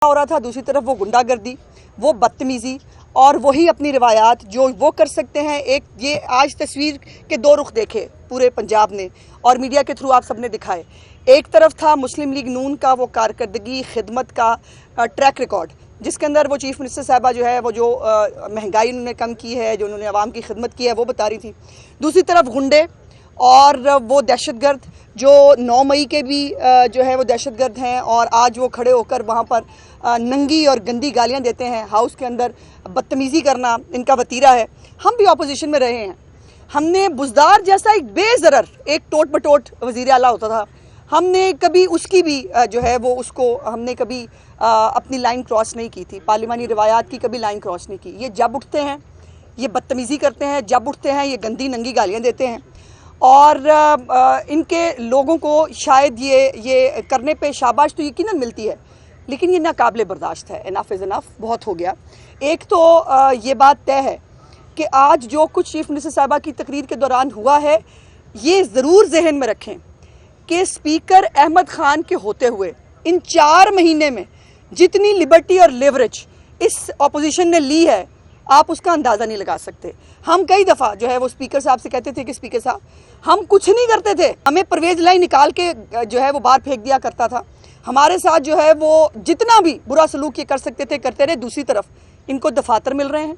हो रहा था, दूसरी तरफ वो गुंडागर्दी, वो बदतमीज़ी और वही अपनी रिवायात जो वो कर सकते हैं। एक ये आज तस्वीर के दो रुख देखे पूरे पंजाब ने और मीडिया के थ्रू आप सबने दिखाए। एक तरफ था मुस्लिम लीग नून का वो कारकर्दगी, खिदमत का ट्रैक रिकॉर्ड, जिसके अंदर वो चीफ़ मिनिस्टर साहबा जो है वो जो महंगाई उन्होंने कम की है, जो उन्होंने आवाम की खिदमत की है, वो बता रही थी। दूसरी तरफ गुंडे और वो दहशतगर्द जो 9 मई के भी जो है वो दहशतगर्द हैं और आज वो खड़े होकर वहाँ पर नंगी और गंदी गालियाँ देते हैं। हाउस के अंदर बदतमीज़ी करना इनका वतीरा है। हम भी अपोजिशन में रहे हैं। हमने बुज़दार जैसा एक बेज़रर एक टोट बटोट वज़ीर आला होता था, हमने कभी उसकी भी जो है वो उसको हमने कभी अपनी लाइन क्रॉस नहीं की थी। पार्लिमानी रिवायात की कभी लाइन क्रॉस नहीं की। ये जब उठते हैं ये बदतमीज़ी करते हैं, जब उठते हैं ये गंदी नंगी गालियाँ देते हैं और इनके लोगों को शायद ये करने पे शाबाश तो यकीनन मिलती है, लेकिन ये नाकाबिले बर्दाश्त है। इनफ इज़ इनफ, बहुत हो गया। एक तो ये बात तय है कि आज जो कुछ चीफ मिनिस्टर साहबा की तकरीर के दौरान हुआ है, ये ज़रूर जहन में रखें कि स्पीकर अहमद ख़ान के होते हुए इन 4 महीने में जितनी लिबर्टी और लेवरेज इस अपोजिशन ने ली है, आप उसका अंदाज़ा नहीं लगा सकते। हम कई दफ़ा जो है वो स्पीकर साहब से कहते थे कि स्पीकर साहब हम कुछ नहीं करते थे, हमें परवेज़ लाई निकाल के जो है वो बाहर फेंक दिया करता था। हमारे साथ जो है वो जितना भी बुरा सलूक ये कर सकते थे करते रहे। दूसरी तरफ इनको दफातर मिल रहे हैं,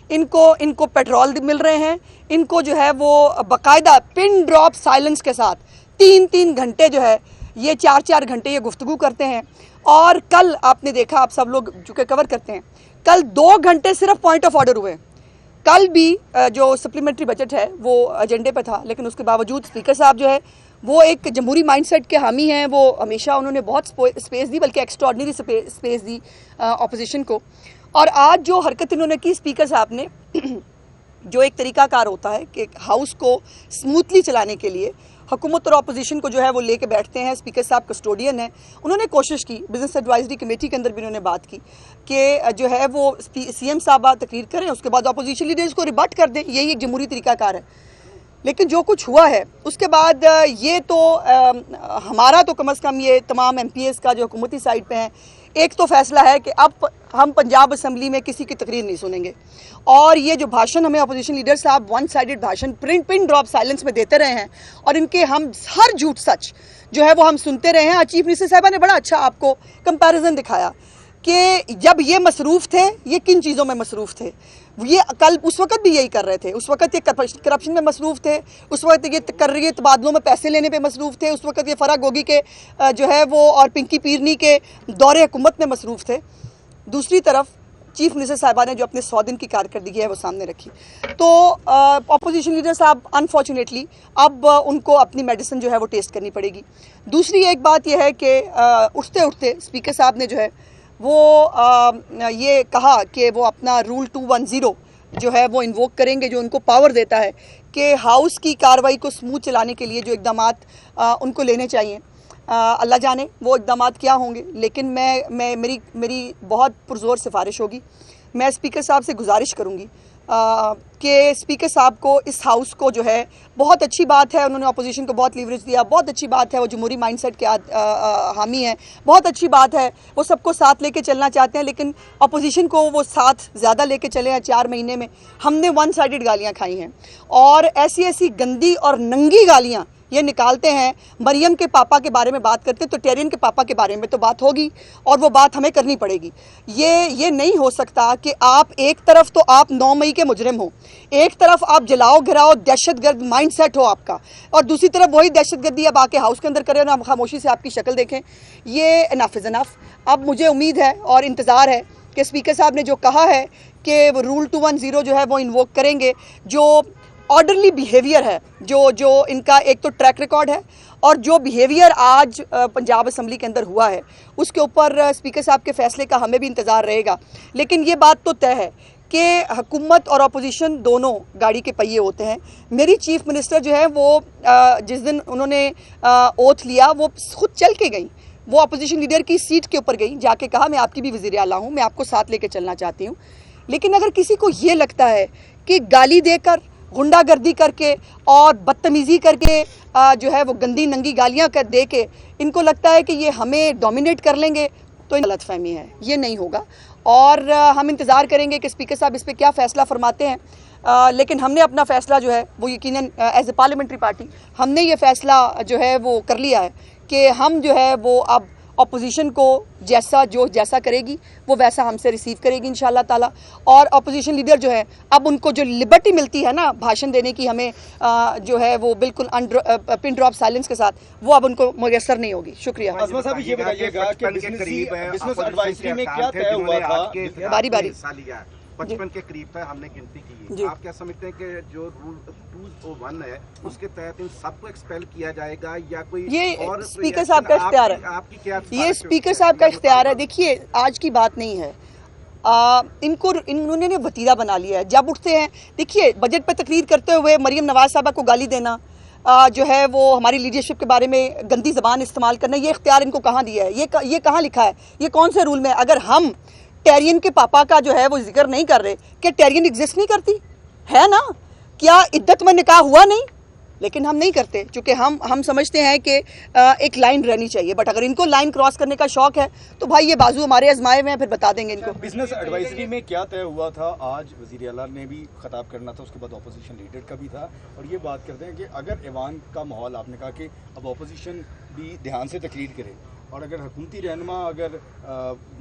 इनको पेट्रोल मिल रहे हैं, इनको जो है वो बाकायदा पिन ड्रॉप साइलेंस के साथ 3-3 घंटे जो है ये 4-4 घंटे ये गुफ्तगू करते हैं। और कल आपने देखा, आप सब लोग चूँकि कवर करते हैं, कल 2 घंटे सिर्फ पॉइंट ऑफ ऑर्डर हुए। कल भी जो सप्लीमेंट्री बजट है वो एजेंडे पे था, लेकिन उसके बावजूद स्पीकर साहब जो है वो एक जमहूरी माइंडसेट के हामी हैं। वो हमेशा उन्होंने बहुत स्पेस दी, बल्कि एक्स्ट्राऑर्डिनरी स्पेस दी ऑपोजिशन को। और आज जो हरकत इन्होंने की स्पीकर साहब ने जो एक तरीकाकार होता है कि हाउस को स्मूथली चलाने के लिए हुकूमत और अपोजिशन को जो है वो लेके बैठते हैं। स्पीकर साहब कस्टोडियन है, उन्होंने कोशिश की, बिजनेस एडवाइजरी कमेटी के अंदर भी उन्होंने बात की कि जो है वो सीएम साहब तकरीर करें, उसके बाद अपोजिशन लीडर्स को रिबट कर दें। यही एक जमहूरी तरीकाकार है। लेकिन जो कुछ हुआ है उसके बाद ये तो हमारा तो कम अज़ कम ये तमाम MPs का जो हुकूमती साइड पे हैं, एक तो फैसला है कि अब हम पंजाब असम्बली में किसी की तकरीर नहीं सुनेंगे। और ये जो भाषण हमें अपोजिशन लीडर साहब 1 साइडेड भाषण पिन ड्रॉप साइलेंस में देते रहे हैं और इनके हम हर झूठ सच जो है वो हम सुनते रहे हैं। आज चीफ मिनिस्टर साहबा ने बड़ा अच्छा आपको कंपैरिजन दिखाया कि जब ये मसरूफ़ थे, ये किन चीज़ों में मसरूफ़ थे। ये कल उस वक्त भी यही कर रहे थे, उस वक्त ये करप्शन में मसरूफ़ थे, उस वक्त ये तकर्री तबादलों में पैसे लेने पे मसरूफ़ थे, उस वक्त ये फराह गोगी के जो है वो और पिंकी पीरनी के दौरे हुकूमत में मसरूफ़ थे। दूसरी तरफ चीफ मिनिस्टर साहिबा ने जो अपने 100 दिन की कारकर्दगी है वो सामने रखी। तो अपोजिशन लीडर साहब अनफॉर्चुनेटली अब उनको अपनी मेडिसिन जो है वो टेस्ट करनी पड़ेगी। दूसरी एक बात यह है कि उठते उठते स्पीकर साहब ने जो है वो ये कहा कि वो अपना रूल 210 जो है वो इन्वोक करेंगे, जो उनको पावर देता है कि हाउस की कार्रवाई को स्मूथ चलाने के लिए जो इक़दामात उनको लेने चाहिए। अल्लाह जाने वो इक़दामात क्या होंगे, लेकिन मैं मेरी बहुत पुरज़ोर सिफारिश होगी। मैं स्पीकर साहब से गुजारिश करूँगी कि स्पीकर साहब को इस हाउस को जो है, बहुत अच्छी बात है उन्होंने अपोजिशन को बहुत लीवरेज दिया, बहुत अच्छी बात है वो जमहूरी माइंडसेट के हामी हैं, बहुत अच्छी बात है वो सबको साथ लेके चलना चाहते हैं, लेकिन अपोजिशन को वो साथ ज़्यादा लेके चले हैं। 4 महीने में हमने 1 साइडेड गालियाँ खाई हैं और ऐसी ऐसी गंदी और नंगी गालियाँ ये निकालते हैं। मरियम के पापा के बारे में बात करते तो टेरियन के पापा के बारे में तो बात होगी और वो बात हमें करनी पड़ेगी। ये नहीं हो सकता कि आप एक तरफ तो आप 9 मई के मुजरिम हो, एक तरफ आप जलाओ गिराओ दहशतगर्द माइंडसेट हो आपका, और दूसरी तरफ वही दहशतगर्दी अब आके हाउस के अंदर करें और खामोशी से आपकी शक्ल देखें। ये इनफ इज़ इनफ। अब मुझे उम्मीद है और इंतज़ार है कि स्पीकर साहब ने जो कहा है कि वो रूल 210 जो है वो इन्वोक करेंगे, जो ऑर्डरली बिहेवियर है, जो इनका एक तो ट्रैक रिकॉर्ड है और जो बिहेवियर आज पंजाब असम्बली के अंदर हुआ है, उसके ऊपर स्पीकर साहब के फैसले का हमें भी इंतज़ार रहेगा। लेकिन ये बात तो तय है कि हुकूमत और अपोजिशन दोनों गाड़ी के पहिए होते हैं। मेरी चीफ मिनिस्टर जो है वो जिस दिन उन्होंने ओथ लिया वो खुद चल के गई, वो अपोजिशन लीडर की सीट के ऊपर गई, जाके कहा मैं आपकी भी वज़ीर आला हूँ, मैं आपको साथ लेके चलना चाहती हूँ। लेकिन अगर किसी को ये लगता है कि गाली देकर, गुंडागर्दी करके और बदतमीज़ी करके जो है वो गंदी नंगी गालियाँ कर दे के इनको लगता है कि ये हमें डोमिनेट कर लेंगे, तो गलत फहमी है, ये नहीं होगा। और हम इंतज़ार करेंगे कि स्पीकर साहब इस पर क्या फ़ैसला फरमाते हैं। लेकिन हमने अपना फ़ैसला जो है वो यकीनन एज ए पार्लियामेंट्री पार्टी हमने ये फ़ैसला जो है वो कर लिया है कि हम जो है वो अब अपोजिशन को जैसा करेगी वो वैसा हमसे रिसीव करेगी इंशाल्लाह ताला। और अपोजिशन लीडर जो है अब उनको जो लिबर्टी मिलती है ना भाषण देने की, हमें जो है वो बिल्कुल पिन ड्रॉप साइलेंस के साथ, वो अब उनको मुयस्सर नहीं होगी। शुक्रिया। अज़मा साहब ये बताइएगा कि बिजनेस एडवाइजरी में क्या तय हुआ था? बारी बारी 55 के करीब था, हमने गिनती की। आप क्या समझते हैं कि जो रूल 201 है उसके तहत इन सबको एक्सपेल किया जाएगा या कोई ये और स्पीकर साहब का इख्तियार है? आपकी क्या ये स्पीकर साहब का इख्तियार है। देखिए आज की बात नहीं है, इन्होंने वतीरा बना लिया है। जब उठते हैं, देखिए बजट पर तकरीर करते हुए मरीम नवाज साहबा को गाली देना, जो है वो हमारी लीडरशिप के बारे में गंदी ज़बान इस्तेमाल करना, ये इख्तियार इनको कहाँ दिया है? ये कहाँ लिखा है? ये कौन से रूल में? अगर हम टेरियन के पापा का जो है वो जिक्र नहीं कर रहे, क्या टेरियन एग्जिस्ट नहीं करती है ना? क्या इद्दत में निकाह हुआ नहीं? लेकिन हम नहीं करते, क्योंकि हम समझते हैं कि एक लाइन रहनी चाहिए। बट अगर इनको लाइन क्रॉस करने का शौक है तो भाई ये बाजू हमारे आजमाए हुए हैं, फिर बता देंगे इनको। बिजनेस एडवाइजरी में क्या तय हुआ था? आज वज़ीर आला ने भी खिताब करना था, उसके बाद अपोजिशन लीडर का भी था, और ये बात करते हैं कि अगर ऐवान का माहौल, आपने कहा कि अब अपोजिशन भी ध्यान से तकरीर करे, और अगर हुकूमती रहनुमा अगर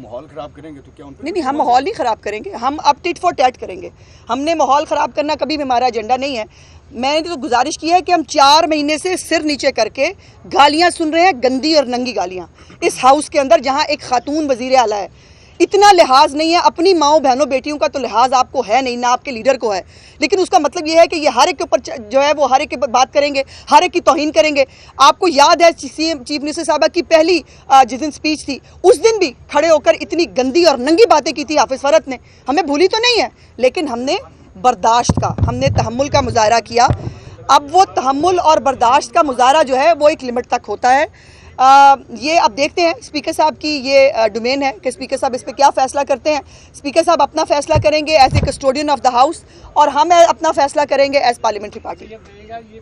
माहौल ख़राब करेंगे तो क्या उन पर? नहीं, हम माहौल नहीं ख़राब करेंगे, हम अब टिट फॉर टैट करेंगे। हमने माहौल ख़राब करना कभी भी हमारा एजेंडा नहीं है। मैंने तो गुजारिश की है कि हम 4 महीने से सिर नीचे करके गालियां सुन रहे हैं, गंदी और नंगी गालियां इस हाउस के अंदर, जहां एक खातून वज़ीर आला है। इतना लिहाज नहीं है, अपनी माओ बहनों बेटियों का तो लिहाज आपको है नहीं, ना आपके लीडर को है। लेकिन उसका मतलब ये है कि ये हर एक के ऊपर जो है वो हर एक की बात करेंगे, हर एक की तौहीन करेंगे। आपको याद है सीएम चीफ मिनिस्टर साहबा की पहली जिस दिन स्पीच थी, उस दिन भी खड़े होकर इतनी गंदी और नंगी बातें की थी हाफिज फरहत ने। हमें भूली तो नहीं है, लेकिन हमने बर्दाश्त का, हमने तहम्मुल का मुजाहरा किया। अब वो तहम्मुल और बर्दाश्त का मुजाहरा जो है वो एक लिमिट तक होता है। ये अब देखते हैं, स्पीकर साहब की ये डोमेन है कि स्पीकर साहब इस पर क्या फ़ैसला करते हैं। स्पीकर साहब अपना फ़ैसला करेंगे as a custodian of the house, और हम अपना फ़ैसला करेंगे एज पार्लियामेंट्री पार्टी।